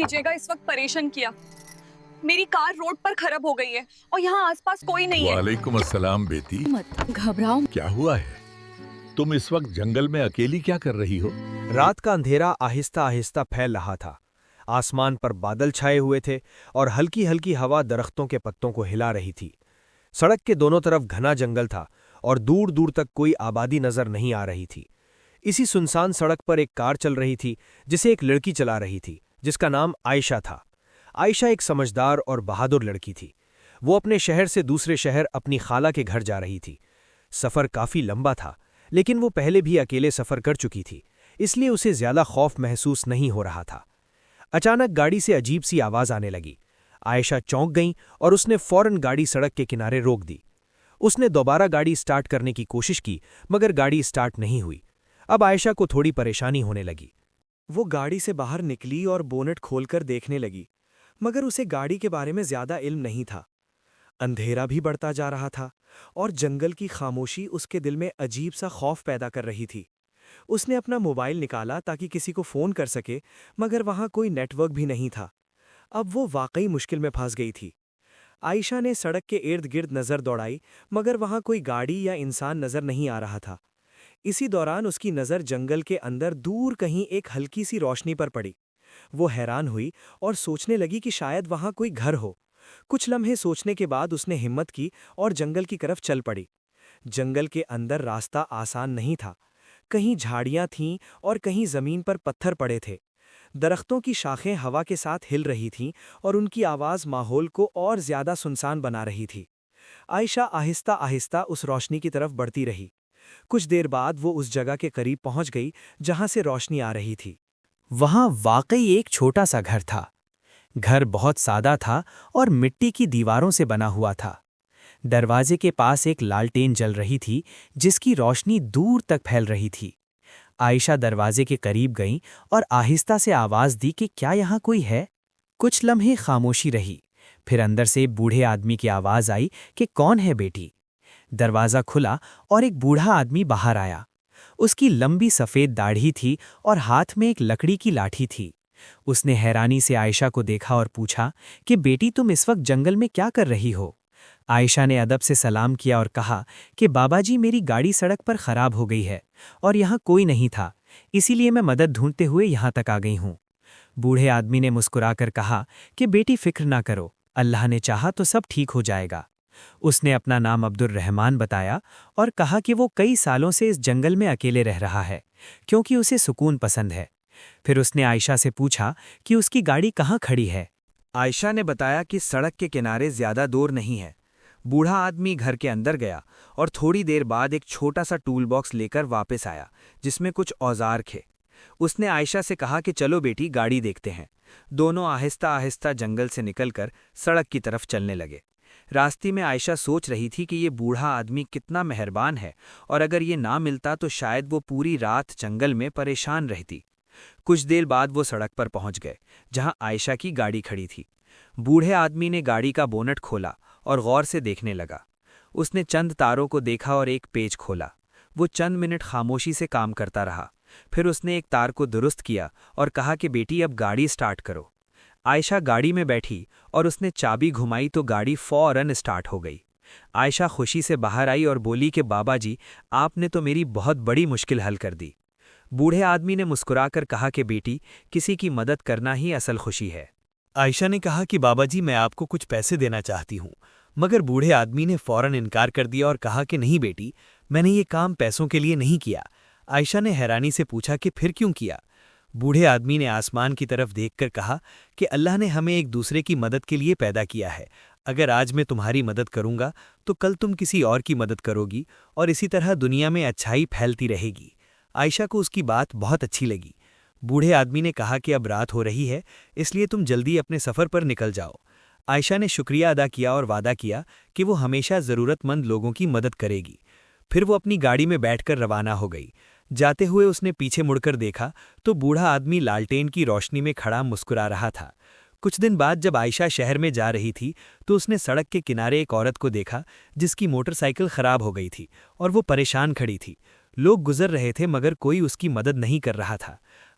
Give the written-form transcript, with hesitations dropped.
कीजिएगा, इस वक्त परेशान किया। मेरी कार रोड पर खराब हो गई है और यहाँ आसपास कोई नहीं है। वालेकुम अस्सलाम बेटी। मत घबराओ। क्या हुआ है? तुम इस वक्त जंगल में अकेली क्या कर रही हो? रात का अंधेरा आहिस्ता आहिस्ता फैल रहा था। आसमान पर बादल छाए हुए थे और हल्की हल्की हवा दरख्तों के पत्तों को हिला रही थी। सड़क के दोनों तरफ घना जंगल था और दूर दूर तक कोई आबादी नजर नहीं आ रही थी। इसी सुनसान सड़क पर एक कार चल रही थी जिसे एक लड़की चला रही थी, जिसका नाम आयशा था। आयशा एक समझदार और बहादुर लड़की थी। वो अपने शहर से दूसरे शहर अपनी खाला के घर जा रही थी। सफ़र काफ़ी लंबा था, लेकिन वो पहले भी अकेले सफ़र कर चुकी थी, इसलिए उसे ज़्यादा खौफ महसूस नहीं हो रहा था। अचानक गाड़ी से अजीब सी आवाज़ आने लगी। आयशा चौंक गई और उसने फौरन गाड़ी सड़क के किनारे रोक दी। उसने दोबारा गाड़ी स्टार्ट करने की कोशिश की, मगर गाड़ी स्टार्ट नहीं हुई। अब आयशा को थोड़ी परेशानी होने लगी। वो गाड़ी से बाहर निकली और बोनेट खोलकर देखने लगी, मगर उसे गाड़ी के बारे में ज़्यादा इल्म नहीं था। अंधेरा भी बढ़ता जा रहा था और जंगल की खामोशी उसके दिल में अजीब सा खौफ पैदा कर रही थी। उसने अपना मोबाइल निकाला ताकि किसी को फ़ोन कर सके, मगर वहाँ कोई नेटवर्क भी नहीं था। अब वो वाकई मुश्किल में फंस गई थी। आयशा ने सड़क के इर्द गिर्द नज़र दौड़ाई, मगर वहाँ कोई गाड़ी या इंसान नज़र नहीं आ रहा था। इसी दौरान उसकी नज़र जंगल के अंदर दूर कहीं एक हल्की सी रोशनी पर पड़ी। वो हैरान हुई और सोचने लगी कि शायद वहाँ कोई घर हो। कुछ लम्हे सोचने के बाद उसने हिम्मत की और जंगल की तरफ चल पड़ी। जंगल के अंदर रास्ता आसान नहीं था। कहीं झाड़ियाँ थीं और कहीं ज़मीन पर पत्थर पड़े थे। दरख्तों की शाखें हवा के साथ हिल रही थीं और उनकी आवाज़ माहौल को और ज़्यादा सुनसान बना रही थी। आयशा आहिस्ता आहिस्ता उस रोशनी की तरफ बढ़ती रही। कुछ देर बाद वो उस जगह के करीब पहुंच गई जहां से रोशनी आ रही थी। वहां वाकई एक छोटा सा घर था। घर बहुत सादा था और मिट्टी की दीवारों से बना हुआ था। दरवाजे के पास एक लालटेन जल रही थी, जिसकी रोशनी दूर तक फैल रही थी। आयशा दरवाजे के करीब गई और आहिस्ता से आवाज दी कि क्या यहाँ कोई है। कुछ लम्हे खामोशी रही, फिर अंदर से बूढ़े आदमी की आवाज आई कि कौन है बेटी। दरवाज़ा खुला और एक बूढ़ा आदमी बाहर आया। उसकी लंबी सफ़ेद दाढ़ी थी और हाथ में एक लकड़ी की लाठी थी। उसने हैरानी से आयशा को देखा और पूछा कि बेटी, तुम इस वक्त जंगल में क्या कर रही हो? आयशा ने अदब से सलाम किया और कहा कि बाबा जी, मेरी गाड़ी सड़क पर खराब हो गई है और यहाँ कोई नहीं था, इसीलिए मैं मदद ढूंढते हुए यहाँ तक आ गई हूँ। बूढ़े आदमी ने मुस्कुराकर कहा कि बेटी, फिक्र ना करो, अल्लाह ने चाहा तो सब ठीक हो जाएगा। उसने अपना नाम अब्दुल रहमान बताया और कहा कि वो कई सालों से इस जंगल में अकेले रह रहा है, क्योंकि उसे सुकून पसंद है। फिर उसने आयशा से पूछा कि उसकी गाड़ी कहाँ खड़ी है। आयशा ने बताया कि सड़क के किनारे ज़्यादा दूर नहीं है। बूढ़ा आदमी घर के अंदर गया और थोड़ी देर बाद एक छोटा सा टूल बॉक्स लेकर वापस आया, जिसमें कुछ औजार थे। उसने आयशा से कहा कि चलो बेटी, गाड़ी देखते हैं। दोनों आहिस्ता आहिस्ता जंगल से निकलकर सड़क की तरफ चलने लगे। रास्ते में आयशा सोच रही थी कि ये बूढ़ा आदमी कितना मेहरबान है, और अगर ये ना मिलता तो शायद वो पूरी रात जंगल में परेशान रहती। कुछ देर बाद वो सड़क पर पहुंच गए जहां आयशा की गाड़ी खड़ी थी। बूढ़े आदमी ने गाड़ी का बोनट खोला और गौर से देखने लगा। उसने चंद तारों को देखा और एक पेच खोला। वो चंद मिनट खामोशी से काम करता रहा। फिर उसने एक तार को दुरुस्त किया और कहा कि बेटी, अब गाड़ी स्टार्ट करो। आयशा गाड़ी में बैठी और उसने चाबी घुमाई तो गाड़ी फौरन स्टार्ट हो गई। आयशा खुशी से बाहर आई और बोली कि बाबा जी, आपने तो मेरी बहुत बड़ी मुश्किल हल कर दी। बूढ़े आदमी ने मुस्कुराकर कहा कि बेटी, किसी की मदद करना ही असल खुशी है। आयशा ने कहा कि बाबा जी, मैं आपको कुछ पैसे देना चाहती हूँ, मगर बूढ़े आदमी ने फौरन इनकार कर दिया और कहा कि नहीं बेटी, मैंने ये काम पैसों के लिए नहीं किया। आयशा ने हैरानी से पूछा कि फिर क्यों किया। बूढ़े आदमी ने आसमान की तरफ देखकर कहा कि अल्लाह ने हमें एक दूसरे की मदद के लिए पैदा किया है। अगर आज मैं तुम्हारी मदद करूंगा तो कल तुम किसी और की मदद करोगी और इसी तरह दुनिया में अच्छाई फैलती रहेगी। आयशा को उसकी बात बहुत अच्छी लगी। बूढ़े आदमी ने कहा कि अब रात हो रही है, इसलिए तुम जल्दी अपने सफ़र पर निकल जाओ। आयशा ने शुक्रिया अदा किया और वादा किया कि वो हमेशा ज़रूरतमंद लोगों की मदद करेगी। फिर वो अपनी गाड़ी में बैठकर रवाना हो गई। जाते हुए उसने पीछे मुड़कर देखा तो बूढ़ा आदमी लालटेन की रोशनी में खड़ा मुस्कुरा रहा था। कुछ दिन बाद जब आयशा शहर में जा रही थी तो उसने सड़क के किनारे एक औरत को देखा जिसकी मोटरसाइकिल खराब हो गई थी और वो परेशान खड़ी थी। लोग गुजर रहे थे मगर कोई उसकी मदद नहीं कर रहा था।